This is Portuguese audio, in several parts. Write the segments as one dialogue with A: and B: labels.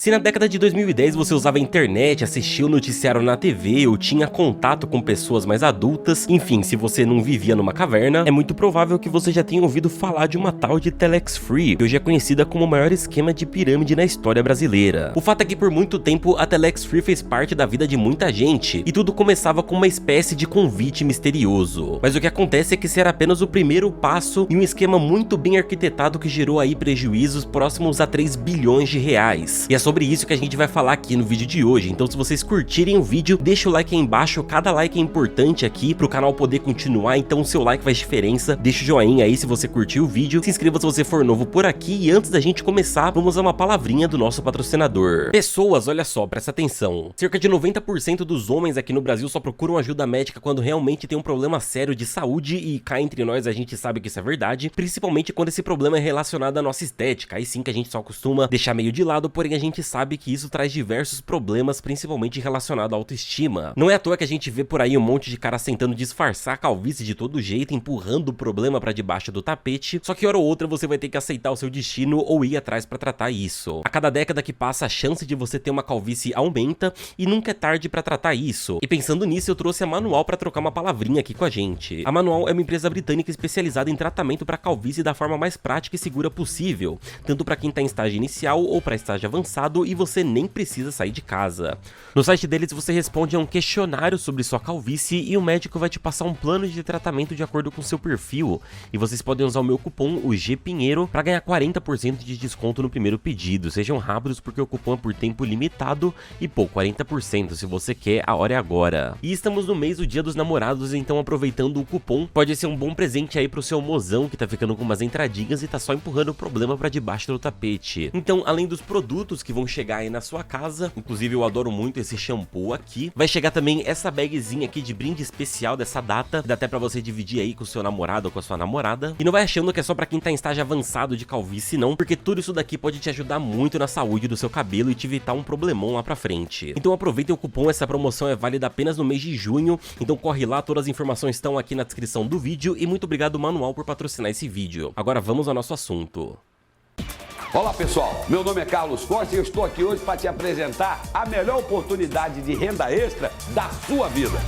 A: Se na década de 2010 você usava a internet, assistia o noticiário na TV ou tinha contato com pessoas mais adultas, enfim, se você não vivia numa caverna, é muito provável que você já tenha ouvido falar de uma tal de Telex Free, que hoje é conhecida como o maior esquema de pirâmide na história brasileira. O fato é que por muito tempo a Telex Free fez parte da vida de muita gente, e tudo começava com uma espécie de convite misterioso. Mas o que acontece é que esse era apenas o primeiro passo em um esquema muito bem arquitetado que gerou aí prejuízos próximos a 3 bilhões de reais. E é sobre isso que a gente vai falar aqui no vídeo de hoje, então se vocês curtirem o vídeo, deixa o like aí embaixo, cada like é importante aqui pro canal poder continuar, então o seu like faz diferença, deixa o joinha aí se você curtiu o vídeo, se inscreva se você for novo por aqui, e antes da gente começar, vamos a uma palavrinha do nosso patrocinador. Pessoas, olha só, presta atenção, cerca de 90% dos homens aqui no Brasil só procuram ajuda médica quando realmente tem um problema sério de saúde, e cá entre nós a gente sabe que isso é verdade, principalmente quando esse problema é relacionado à nossa estética, aí sim que a gente só costuma deixar meio de lado, porém a gente sabe que isso traz diversos problemas, principalmente relacionado à autoestima. Não é à toa que a gente vê por aí um monte de cara tentando disfarçar a calvície de todo jeito, empurrando o problema pra debaixo do tapete, só que hora ou outra você vai ter que aceitar o seu destino ou ir atrás pra tratar isso. A cada década que passa, a chance de você ter uma calvície aumenta e nunca é tarde pra tratar isso. E pensando nisso, eu trouxe a Manual pra trocar uma palavrinha aqui com a gente. A Manual é uma empresa britânica especializada em tratamento pra calvície da forma mais prática e segura possível, tanto pra quem tá em estágio inicial ou pra estágio avançado, e você nem precisa sair de casa. No site deles você responde a um questionário sobre sua calvície e o médico vai te passar um plano de tratamento de acordo com seu perfil, e vocês podem usar o meu cupom, o GPinheiro, para ganhar 40% de desconto no primeiro pedido. Sejam rápidos porque o cupom é por tempo limitado e pô, 40% se você quer, a hora é agora. E estamos no mês do Dia dos Namorados, então aproveitando o cupom, pode ser um bom presente aí pro seu mozão que tá ficando com umas entradinhas e tá só empurrando o problema pra debaixo do tapete. Então, além dos produtos que vão chegar aí na sua casa, inclusive eu adoro muito esse shampoo aqui, vai chegar também essa bagzinha aqui de brinde especial dessa data, que dá até pra você dividir aí com o seu namorado ou com a sua namorada, e não vai achando que é só pra quem tá em estágio avançado de calvície não, porque tudo isso daqui pode te ajudar muito na saúde do seu cabelo e te evitar um problemão lá pra frente. Então aproveitem o cupom, essa promoção é válida apenas no mês de junho, então corre lá, todas as informações estão aqui na descrição do vídeo, e muito obrigado Manual por patrocinar esse vídeo. Agora vamos ao nosso assunto.
B: Olá pessoal, meu nome é Carlos Costa e eu estou aqui hoje para te apresentar a melhor oportunidade de renda extra da sua vida.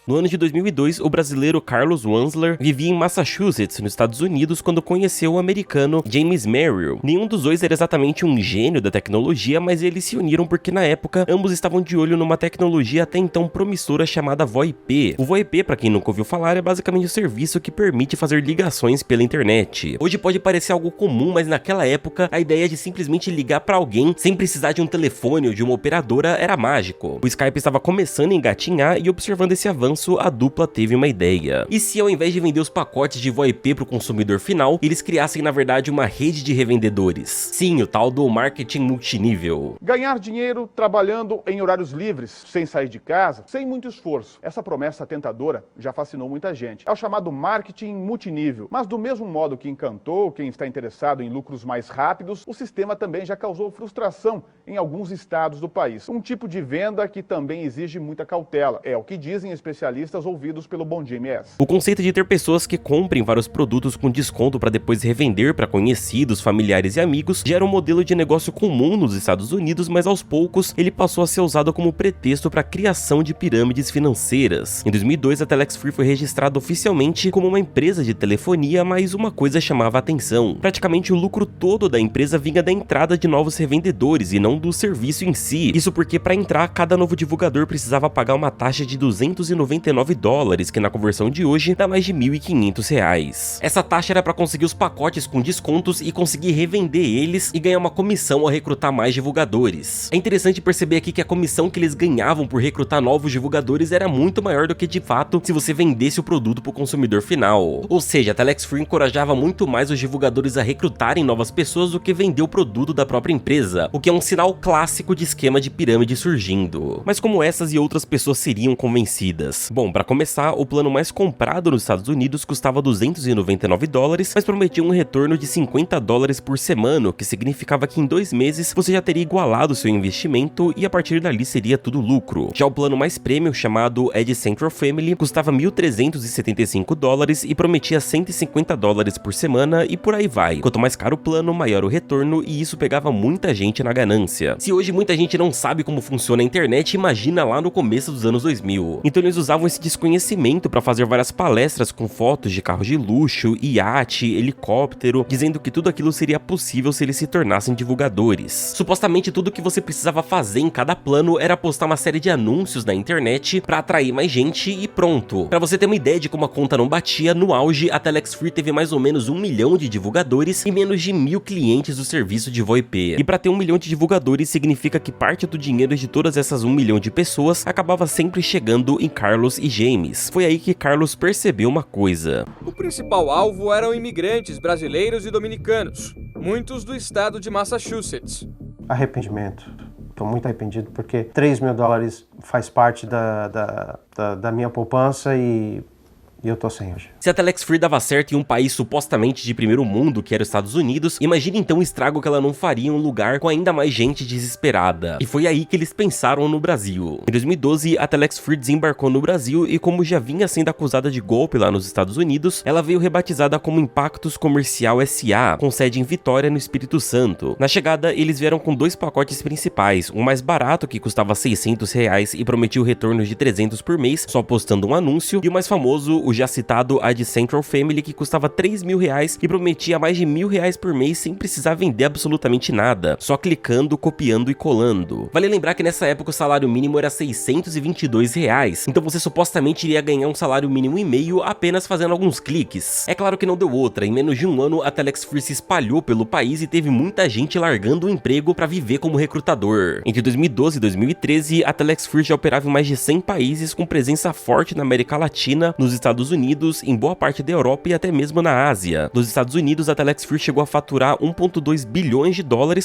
A: No ano de 2002, o brasileiro Carlos Wansler vivia em Massachusetts, nos Estados Unidos, quando conheceu o americano James Merrill. Nenhum dos dois era exatamente um gênio da tecnologia, mas eles se uniram porque na época ambos estavam de olho numa tecnologia até então promissora chamada VoIP. O VoIP, para quem nunca ouviu falar, é basicamente um serviço que permite fazer ligações pela internet. Hoje pode parecer algo comum, mas naquela época a ideia de simplesmente ligar para alguém sem precisar de um telefone ou de uma operadora era mágico. O Skype estava começando a engatinhar e observando esse avanço, a dupla teve uma ideia. E se ao invés de vender os pacotes de VoIP para o consumidor final, eles criassem na verdade uma rede de revendedores? Sim, o tal do marketing multinível.
C: Ganhar dinheiro trabalhando em horários livres, sem sair de casa, sem muito esforço. Essa promessa tentadora já fascinou muita gente. É o chamado marketing multinível. Mas do mesmo modo que encantou quem está interessado em lucros mais rápidos, o sistema também já causou frustração em alguns estados do país. Um tipo de venda que também exige muita cautela. É o que dizem especialistas ouvidos pelo Bom Dia MS.
A: O conceito de ter pessoas que comprem vários produtos com desconto para depois revender para conhecidos, familiares e amigos gera um modelo de negócio comum nos Estados Unidos, mas aos poucos ele passou a ser usado como pretexto para a criação de pirâmides financeiras. Em 2002, a Telex Free foi registrada oficialmente como uma empresa de telefonia, mas uma coisa chamava a atenção. Praticamente o lucro todo da empresa vinha da entrada de novos revendedores e não do serviço em si. Isso porque para entrar, cada novo divulgador precisava pagar uma taxa de $299, que na conversão de hoje dá mais de R$1.500. Essa taxa era para conseguir os pacotes com descontos e conseguir revender eles e ganhar uma comissão ao recrutar mais divulgadores. É interessante perceber aqui que a comissão que eles ganhavam por recrutar novos divulgadores era muito maior do que de fato se você vendesse o produto para o consumidor final. Ou seja, a Telex Free encorajava muito mais os divulgadores a recrutarem novas pessoas do que vender o produto da própria empresa, o que é um sinal clássico de esquema de pirâmide surgindo. Mas como essas e outras pessoas seriam convencidas? delas? Bom, para começar, o plano mais comprado nos Estados Unidos custava $299, mas prometia um retorno de $50 por semana, o que significava que em 2 meses você já teria igualado seu investimento e a partir dali seria tudo lucro. Já o plano mais premium, chamado Ed Central Family, custava $1.375 e prometia $150 por semana e por aí vai. Quanto mais caro o plano, maior o retorno, e isso pegava muita gente na ganância. Se hoje muita gente não sabe como funciona a internet, imagina lá no começo dos anos 2000. Então eles usavam esse desconhecimento para fazer várias palestras com fotos de carros de luxo, iate, helicóptero, dizendo que tudo aquilo seria possível se eles se tornassem divulgadores. Supostamente tudo que você precisava fazer em cada plano era postar uma série de anúncios na internet para atrair mais gente e pronto. Para você ter uma ideia de como a conta não batia, no auge a Telex Free teve mais ou menos 1 milhão de divulgadores e menos de 1.000 clientes do serviço de VoIP. E para ter 1 milhão de divulgadores significa que parte do dinheiro de todas essas 1 milhão de pessoas acabava sempre chegando em Carlos e James. Foi aí que Carlos percebeu uma coisa.
D: O principal alvo eram imigrantes brasileiros e dominicanos, muitos do estado de Massachusetts.
E: Arrependimento. Estou muito arrependido porque $3 mil faz parte da minha poupança e eu tô sem hoje.
A: Se a Telex Free dava certo em um país supostamente de primeiro mundo, que era os Estados Unidos, imagine então o estrago que ela não faria em um lugar com ainda mais gente desesperada. E foi aí que eles pensaram no Brasil. Em 2012, a Telex Free desembarcou no Brasil e, como já vinha sendo acusada de golpe lá nos Estados Unidos, ela veio rebatizada como Impactos Comercial SA, com sede em Vitória, no Espírito Santo. Na chegada, eles vieram com 2 pacotes principais, um mais barato, que custava R$600 e prometia o retorno de $300 por mês, só postando um anúncio, e o mais famoso, o já citado Ed Central Family, que custava R$3 mil e prometia mais de R$1.000 por mês sem precisar vender absolutamente nada, só clicando, copiando e colando. Vale lembrar que nessa época o salário mínimo era R$622, então você supostamente iria ganhar um salário mínimo e meio apenas fazendo alguns cliques. É claro que não deu outra, em menos de um ano a Telex Free se espalhou pelo país e teve muita gente largando o emprego para viver como recrutador. Entre 2012 e 2013, a Telex Free já operava em mais de 100 países, com presença forte na América Latina, nos Estados Unidos, em boa parte da Europa e até mesmo na Ásia. Nos Estados Unidos, a Telex Free chegou a faturar $1.2 bilhões,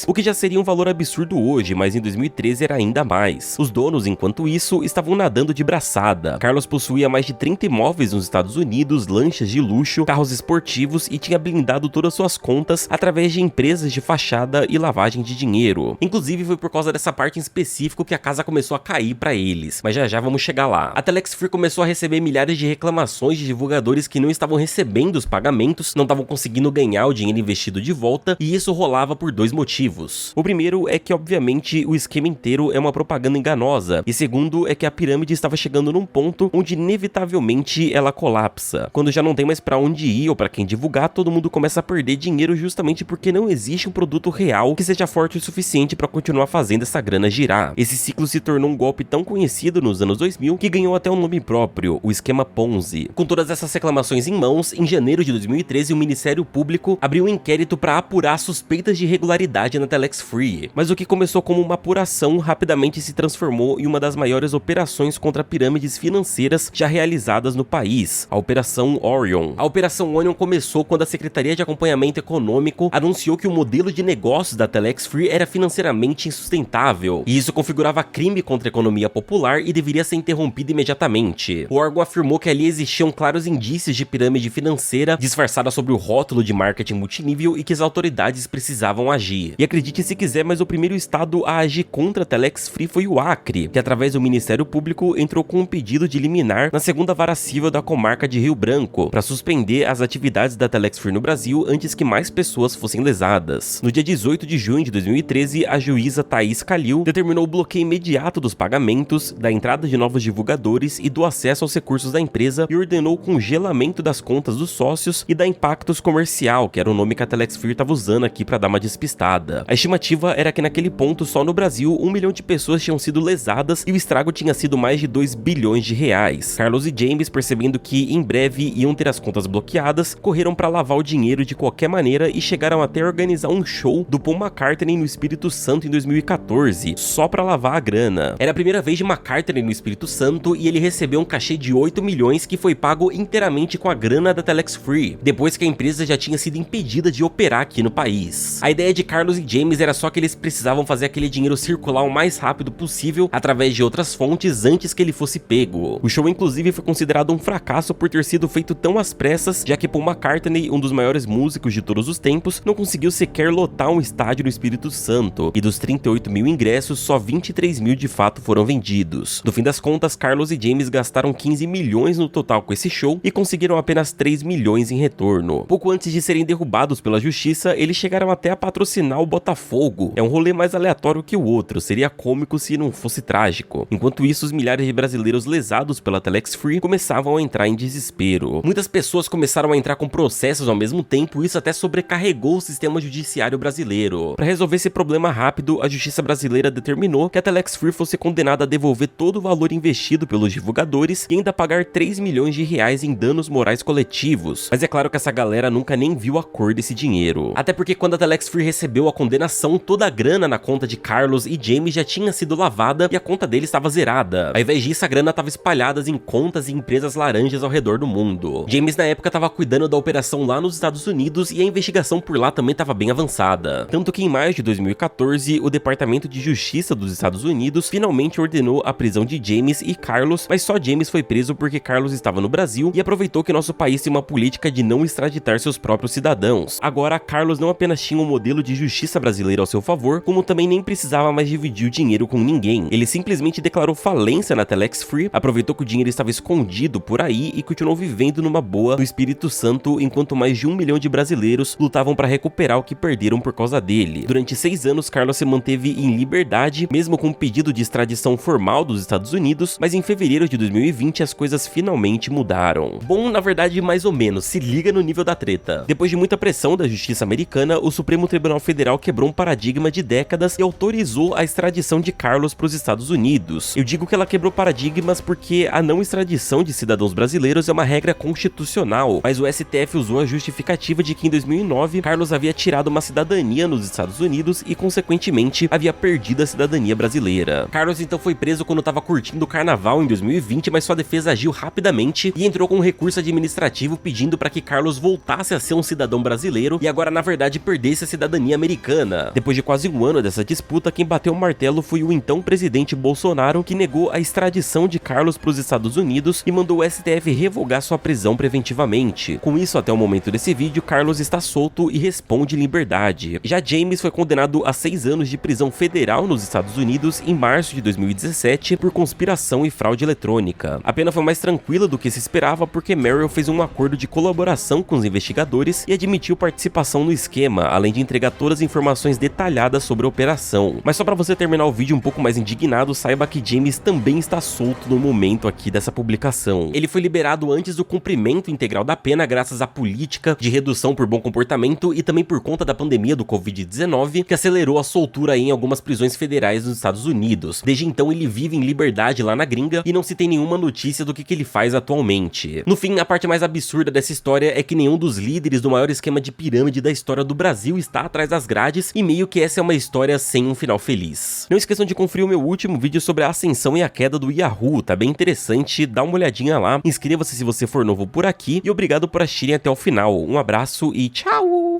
A: o que já seria um valor absurdo hoje, mas em 2013 era ainda mais. Os donos, enquanto isso, estavam nadando de braçada. Carlos possuía mais de 30 imóveis nos Estados Unidos, lanchas de luxo, carros esportivos e tinha blindado todas suas contas através de empresas de fachada e lavagem de dinheiro. Inclusive, foi por causa dessa parte em específico que a casa começou a cair para eles, mas já vamos chegar lá. A Telex Free começou a receber milhares de reclamações de divulgadores que não estavam recebendo os pagamentos, não estavam conseguindo ganhar o dinheiro investido de volta, e isso rolava por 2 motivos. O primeiro é que, obviamente, o esquema inteiro é uma propaganda enganosa, e segundo é que a pirâmide estava chegando num ponto onde inevitavelmente ela colapsa. Quando já não tem mais para onde ir ou para quem divulgar, todo mundo começa a perder dinheiro justamente porque não existe um produto real que seja forte o suficiente para continuar fazendo essa grana girar. Esse ciclo se tornou um golpe tão conhecido nos anos 2000 que ganhou até um nome próprio, o esquema Ponzi. Com todas essas reclamações em mãos, em janeiro de 2013 o Ministério Público abriu um inquérito para apurar suspeitas de irregularidade na Telex Free. Mas o que começou como uma apuração rapidamente se transformou em uma das maiores operações contra pirâmides financeiras já realizadas no país, a Operação Orion. A Operação Orion começou quando a Secretaria de Acompanhamento Econômico anunciou que o modelo de negócios da Telex Free era financeiramente insustentável, e isso configurava crime contra a economia popular e deveria ser interrompido imediatamente. O órgão afirmou que ali existiam claros indícios de pirâmide financeira disfarçada sob o rótulo de marketing multinível e que as autoridades precisavam agir. E acredite se quiser, mas o primeiro estado a agir contra a Telex Free foi o Acre, que através do Ministério Público entrou com um pedido de liminar na segunda vara civil da comarca de Rio Branco para suspender as atividades da Telex Free no Brasil antes que mais pessoas fossem lesadas. No dia 18 de junho de 2013, a juíza Thaís Calil determinou o bloqueio imediato dos pagamentos, da entrada de novos divulgadores e do acesso aos recursos da empresa, e ordenou o congelamento das contas dos sócios e da Impactos Comercial, que era o nome que a Telex Free estava usando aqui para dar uma despistada. A estimativa era que naquele ponto, só no Brasil, 1 milhão de pessoas tinham sido lesadas e o estrago tinha sido mais de R$2 bilhões. Carlos e James, percebendo que em breve iam ter as contas bloqueadas, correram para lavar o dinheiro de qualquer maneira e chegaram até a organizar um show do Paul McCartney no Espírito Santo em 2014, só para lavar a grana. Era a primeira vez de McCartney no Espírito Santo e ele recebeu um cachê de 8 milhões que foi pago inteiramente com a grana da Telex Free, depois que a empresa já tinha sido impedida de operar aqui no país. A ideia de Carlos e James era só que eles precisavam fazer aquele dinheiro circular o mais rápido possível através de outras fontes antes que ele fosse pego. O show inclusive foi considerado um fracasso por ter sido feito tão às pressas, já que Paul McCartney, um dos maiores músicos de todos os tempos, não conseguiu sequer lotar um estádio no Espírito Santo, e dos 38 mil ingressos, só 23 mil de fato foram vendidos. No fim das contas, Carlos e James gastaram 15 milhões no total com esse show e conseguiram apenas 3 milhões em retorno. Pouco antes de serem derrubados pela justiça, eles chegaram até a patrocinar o Botafogo. É um rolê mais aleatório que o outro, seria cômico se não fosse trágico. Enquanto isso, os milhares de brasileiros lesados pela Telex Free começavam a entrar em desespero. Muitas pessoas começaram a entrar com processos ao mesmo tempo, e isso até sobrecarregou o sistema judiciário brasileiro. Para resolver esse problema rápido, a justiça brasileira determinou que a Telex Free fosse condenada a devolver todo o valor investido pelos divulgadores e ainda pagar 3 milhões de reais em danos morais coletivos. Mas é claro que essa galera nunca nem viu a cor desse dinheiro. Até porque quando a Telex Free recebeu a condenação, toda a grana na conta de Carlos e James já tinha sido lavada e a conta deles estava zerada. Ao invés disso, a grana estava espalhada em contas e empresas laranjas ao redor do mundo. James na época estava cuidando da operação lá nos Estados Unidos e a investigação por lá também estava bem avançada. Tanto que em maio de 2014, o Departamento de Justiça dos Estados Unidos finalmente ordenou a prisão de James e Carlos, mas só James foi preso porque Carlos estava no Brasil e aproveitou que nosso país tem uma política de não extraditar seus próprios cidadãos. Agora, Carlos não apenas tinha um modelo de justiça brasileira ao seu favor, como também nem precisava mais dividir o dinheiro com ninguém. Ele simplesmente declarou falência na Telex Free, aproveitou que o dinheiro estava escondido por aí e continuou vivendo numa boa no Espírito Santo, enquanto mais de 1 milhão de brasileiros lutavam para recuperar o que perderam por causa dele. Durante 6 anos, Carlos se manteve em liberdade, mesmo com um pedido de extradição formal dos Estados Unidos, mas em fevereiro de 2020 as coisas finalmente mudaram. Bom, na verdade, mais ou menos, se liga no nível da treta. Depois de muita pressão da justiça americana, o Supremo Tribunal Federal quebrou um paradigma de décadas e autorizou a extradição de Carlos para os Estados Unidos. Eu digo que ela quebrou paradigmas porque a não extradição de cidadãos brasileiros é uma regra constitucional, mas o STF usou a justificativa de que em 2009 Carlos havia tirado uma cidadania nos Estados Unidos e, consequentemente, havia perdido a cidadania brasileira. Carlos então foi preso quando estava curtindo o carnaval em 2020, mas sua defesa agiu rapidamente e entrou com um recurso administrativo pedindo para que Carlos voltasse a ser um cidadão brasileiro e agora, na verdade, perdesse a cidadania americana. Depois de quase um ano dessa disputa, quem bateu o martelo foi o então presidente Bolsonaro, que negou a extradição de Carlos para os Estados Unidos e mandou o STF revogar sua prisão preventivamente. Com isso, até o momento desse vídeo, Carlos está solto e responde em liberdade. Já James foi condenado a 6 anos de prisão federal nos Estados Unidos em março de 2017 por conspiração e fraude eletrônica. A pena foi mais tranquila do que se esperava porque Merrill fez um acordo de colaboração com os investigadores e admitiu participação no esquema, além de entregar todas as informações detalhadas sobre a operação. Mas só para você terminar o vídeo um pouco mais indignado, saiba que James também está solto no momento aqui dessa publicação. Ele foi liberado antes do cumprimento integral da pena graças à política de redução por bom comportamento e também por conta da pandemia do Covid-19, que acelerou a soltura em algumas prisões federais nos Estados Unidos. Desde então ele vive em liberdade lá na gringa e não se tem nenhuma notícia do que ele faz atualmente. No fim, a parte mais absurda dessa história é que nenhum dos líderes do maior esquema de pirâmide da história do Brasil está atrás das grades e meio que essa é uma história sem um final feliz. Não esqueçam de conferir o meu último vídeo sobre a ascensão e a queda do Yahoo, tá bem interessante, dá uma olhadinha lá, inscreva-se se você for novo por aqui e obrigado por assistirem até o final. Um abraço e tchau!